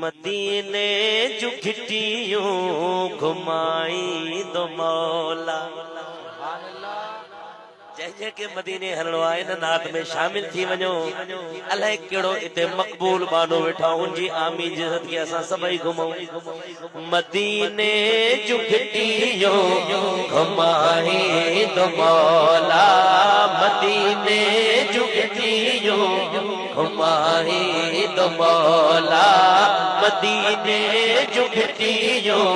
मदीने जुगटियों घुमाई दो मौला। जंहिं के मदीने हलणो आहे न नात में शामिल थी वञो। अलाए कहिड़ो इते मक़बूल बानो वेठा उनजी आमीन जे सदके असां सभई घुमऊं। मदीने जुगटियों घुमाई दो मौला, मदीने जुगटियों घुमाई दो मौला, मदीने जुगटियों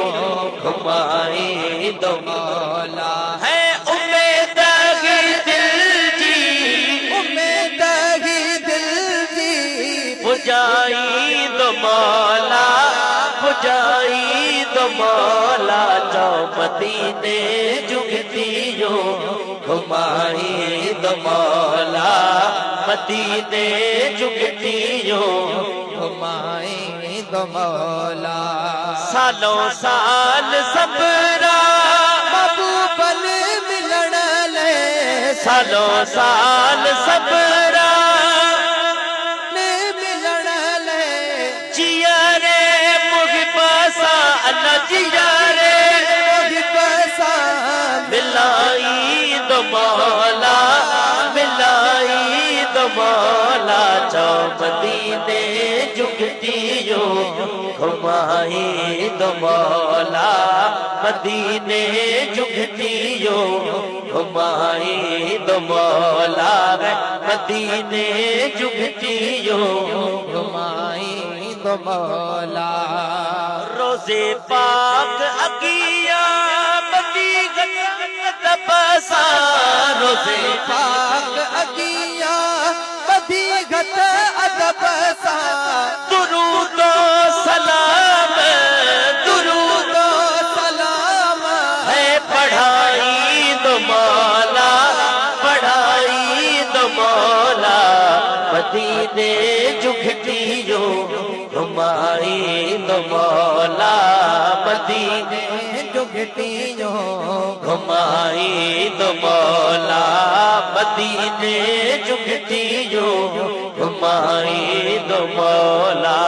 घुमाई दो मौला। है उम्मीद ही दिल जी, उम्मीद ही दिल जी, बुझाई दो मौला, बुझाई दो मौला। जाओ मदीने जुगटियों घुमाई दो मौला, मदीने जुगटियों घुमाई दो मौला। सालों साल सबरा महबूबन मिलण ले, सालों साल सबरा मिलण ले। जिया रे मुहिब सा अल्लाह, जिया रे मुहिब सा मिलाई दो मौला, मिलाई दो मौला। जाओ मदीने जुगटियों घुमाई दो मौला, मदीने जुगटियों घुमाई दो मौला, मदीने जुगटियों घुमाई दो मौला। रोज़े पाक अगिया बदीगत बसा, रोज़े पाक अगिया बदीगत अदब सा। दुरूद सलाम, दुरूद सलाम है पढ़ाई दो मौला, पढ़ाई दो मौला। मदीने जुगटियों घुमाई दो मौला, मदीने जुगटियों घुमाई दो मौला, मदीने जुगटियों घुमाई दो मौला।